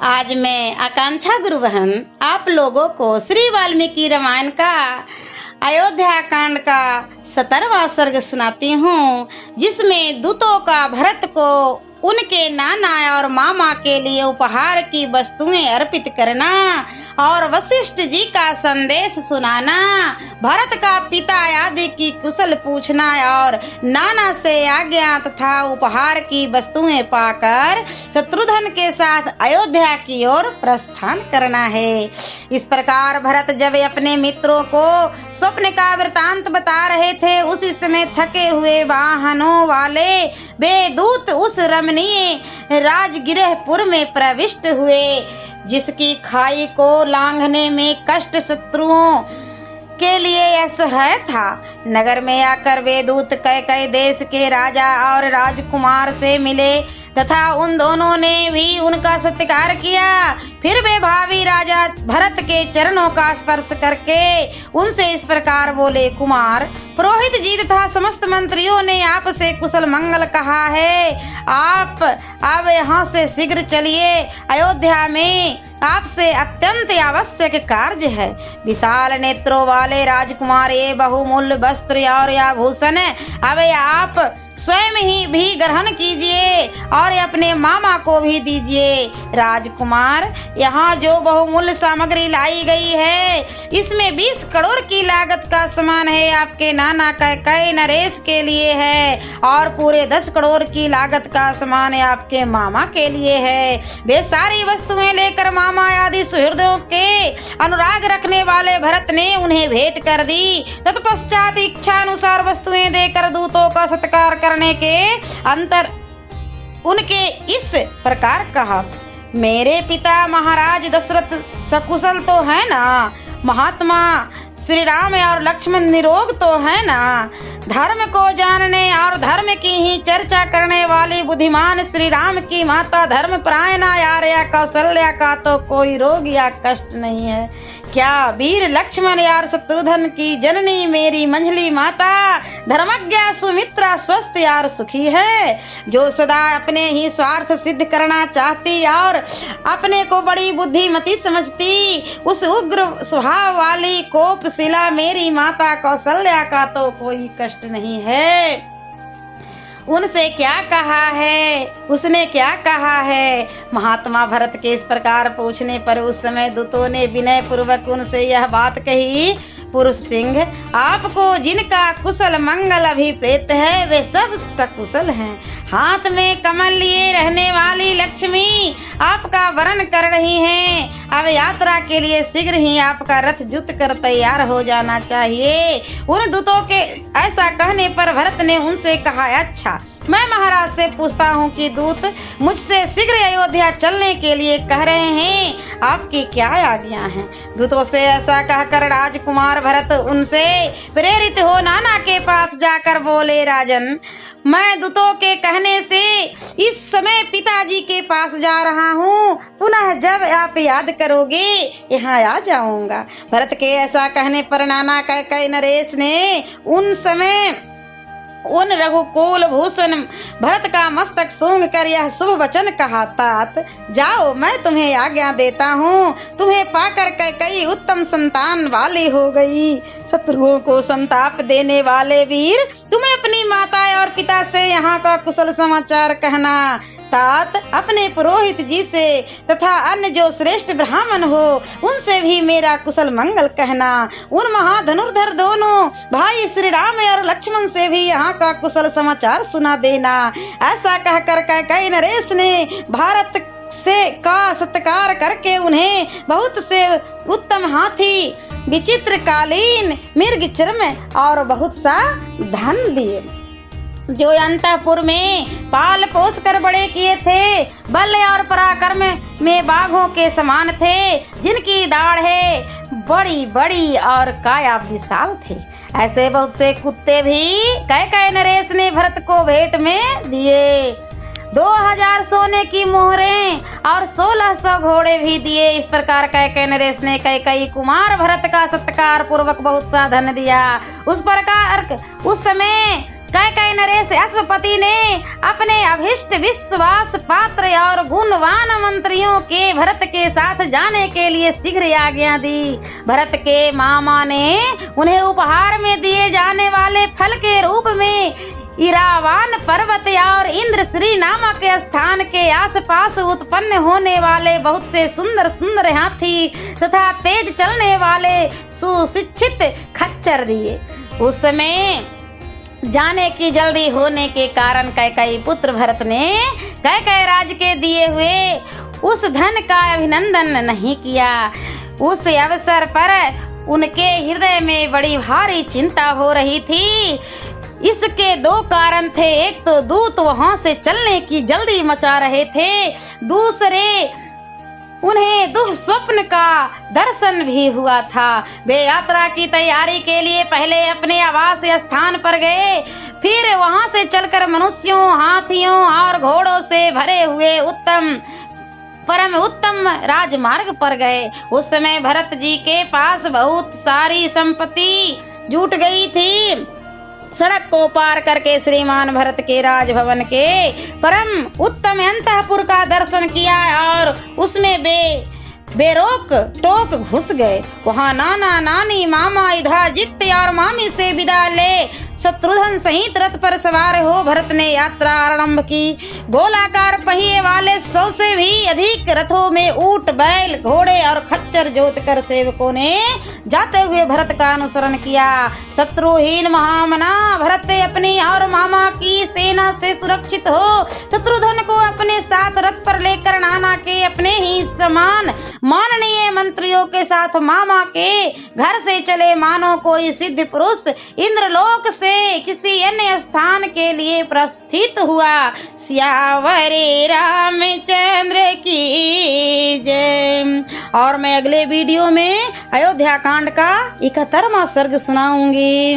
आज मैं आकांक्षा गुरु बहन आप लोगों को श्री वाल्मीकि रामायण का अयोध्या कांड का 17वां सर्ग सुनाती हूँ, जिसमें दूतों का भरत को उनके नाना और मामा के लिए उपहार की वस्तुएं अर्पित करना और वशिष्ठ जी का संदेश सुनाना, भरत का पिता आदि की कुशल पूछना और नाना से आज्ञा तथा उपहार की वस्तुएं पाकर शत्रुघ्न के साथ अयोध्या की ओर प्रस्थान करना है। इस प्रकार भरत जब अपने मित्रों को स्वप्न का वृतांत बता रहे थे, उसी समय थके हुए वाहनों वाले वे दूत उस रमणीय राजगृहपुर में प्रविष्ट हुए, जिसकी खाई को लांघने में कष्ट शत्रुओं के लिए असह्य था। नगर में आकर वे दूत कई देश के राजा और राजकुमार से मिले तथा उन दोनों ने भी उनका सत्कार किया। फिर वे भावी राजा भरत के चरणों का स्पर्श करके उनसे इस प्रकार बोले, कुमार, पुरोहित जी तथा समस्त मंत्रियों ने आपसे कुशल मंगल कहा है। आप अब यहाँ से शीघ्र चलिए। अयोध्या में आपसे अत्यंत आवश्यक कार्य है। विशाल नेत्रों वाले राजकुमार ये बहुमूल्य वस्त्र और आभूषण अब आप स्वयं ही भी ग्रहण कीजिए और अपने मामा को भी दीजिए। राजकुमार, यहाँ जो बहुमूल्य सामग्री लाई गई है, इसमें 20 करोड़ की लागत का सामान है, आपके नाना कैकेयी नरेश के लिए है, और पूरे 10 करोड़ की लागत का सामान आपके मामा के लिए है। वे सारी वस्तुएं लेकर मामा आदि सुहृदों के अनुराग रखने वाले भरत ने उन्हें भेंट कर दी। तत्पश्चात इच्छा अनुसार वस्तुएं देकर दूतों का सत्कार करने के अंतर उनके इस प्रकार कहा, मेरे पिता महाराज दशरथ सकुशल तो है ना? महात्मा श्री राम और लक्ष्मण निरोग तो है ना? धर्म को जानने और धर्म की ही चर्चा करने वाली बुद्धिमान श्री राम की माता धर्मपरायणा आर्या कौशल्या का तो कोई रोग या कष्ट नहीं है क्या? वीर लक्ष्मण यार शत्रुघ्न की जननी मेरी मंझली माता धर्मज्ञा सुमित्रा स्वस्थ यार सुखी है, जो सदा अपने ही स्वार्थ सिद्ध करना चाहती और अपने को बड़ी बुद्धिमती समझती, उस उग्र स्वभाव वाली कोपशिला मेरी माता कौशल्या का तो कोई कष्ट नहीं है। उनसे क्या कहा है? उसने क्या कहा है? महात्मा भरत के इस प्रकार पूछने पर उस समय दूतों ने विनय पूर्वक उनसे यह बात कही, पुरुष सिंह, आपको जिनका कुशल मंगल अभिप्रेत है वे सब सकुशल हैं। हाथ में कमल लिए रहने वाली लक्ष्मी आपका वरण कर रही हैं। अब यात्रा के लिए शीघ्र ही आपका रथ जुत कर तैयार हो जाना चाहिए। उन दूतों के ऐसा कहने पर भरत ने उनसे कहा, अच्छा, मैं महाराज से पूछता हूँ कि दूत मुझसे शीघ्र अयोध्या चलने के लिए कह रहे हैं, आपकी क्या आज्ञा है? दूतों से ऐसा कहकर राजकुमार भरत उनसे प्रेरित हो नाना के पास जाकर बोले, राजन, मैं दूतों के कहने से इस समय पिताजी के पास जा रहा हूँ, पुनः जब आप याद करोगे यहाँ आ जाऊंगा। भरत के ऐसा कहने पर नाना कैकेयी नरेश ने उन समय उन रघुकुल भूषण भरत का मस्तक सूंघ कर यह शुभ वचन कहा, तात, जाओ, मैं तुम्हें आज्ञा देता हूँ। तुम्हें पाकर कैकेयी उत्तम संतान वाली हो गई। शत्रुओं को संताप देने वाले वीर, तुम्हें अपनी माता और पिता से यहाँ का कुशल समाचार कहना। तात, अपने पुरोहित जी से तथा अन्य जो श्रेष्ठ ब्राह्मण हो उनसे भी मेरा कुशल मंगल कहना। उन महाधनुर्धर दोनों भाई श्री राम और लक्ष्मण से भी यहाँ का कुशल समाचार सुना देना। ऐसा कहकर कैकेयी नरेश ने भारत से का सत्कार करके उन्हें बहुत से उत्तम हाथी, विचित्र कालीन, मृग चर्म और बहुत सा धन दिए, जो अंतःपुर में पाल पोस कर बड़े किए थे। बल और पराक्रम में बाघों के समान थे, जिनकी दाढ़ें बड़ी बड़ी और काया विशाल थी। ऐसे बहुत से कुत्ते भी कैकेयी नरेश ने भरत को भेंट में दिए। 2000 सोने की मोहरें और 1600 घोड़े भी दिए। इस प्रकार कैकेयी नरेश ने कैकेयी कुमार भरत का सत्कार पूर्वक बहुत सा धन दिया। उस प्रकार उस समय कैकेयी नरेश से अश्वपति ने अपने अभिष्ट विश्वास पात्र और गुणवान मंत्रियों के भरत के साथ जाने के लिए शीघ्र आज्ञा दी। भरत के मामा ने उन्हें उपहार में दिए जाने वाले फल के रूप में इरावान पर्वत और इंद्रश्री नामक स्थान के आसपास उत्पन्न होने वाले बहुत से सुंदर सुंदर हाथी तथा तेज चलने वाले सुशिक्षित खच्चर दिए। उस समय जाने की जल्दी होने के कारण कैकेयी पुत्र भरत ने कैकेयी राज के दिए हुए उस धन का अभिनंदन नहीं किया। उस अवसर पर उनके हृदय में बड़ी भारी चिंता हो रही थी। इसके दो कारण थे, एक तो दूत वहां से चलने की जल्दी मचा रहे थे, दूसरे उन्हें दुःस्वप्न का दर्शन भी हुआ था। वे यात्रा की तैयारी के लिए पहले अपने आवास स्थान पर गए, फिर वहां से चलकर मनुष्यों, हाथियों और घोड़ों से भरे हुए परम उत्तम राजमार्ग पर गए। उस समय भरत जी के पास बहुत सारी संपत्ति जुट गई थी। सड़क को पार करके श्रीमान भरत के राजभवन के परम उत्तम अंतःपुर का दर्शन किया और उसमें बेरोक टोक घुस गए। वहाँ नाना नानी मामा युधाजित्य और मामी से विदा ले शत्रुघ्न सहित रथ पर सवार हो भरत ने यात्रा आरंभ की। गोलाकार पहिए वाले 100 से भी अधिक रथों में ऊंट, बैल, घोड़े और खच्चर जोतकर सेवकों ने जाते हुए भरत का अनुसरण किया। शत्रुहीन महामना भरत अपनी और मामा की सेना से सुरक्षित हो शत्रुघ्न को अपने साथ रथ पर लेकर नाना के अपने ही समान माननीय मंत्रियों के साथ मामा के घर से चले मानो कोई सिद्ध पुरुष इंद्रलोक से किसी अन्य स्थान के लिए प्रस्थित हुआ। सियावरे रामचंद्र की जय। और मैं अगले वीडियो में अयोध्या कांड का 71वां सर्ग सुनाऊंगी।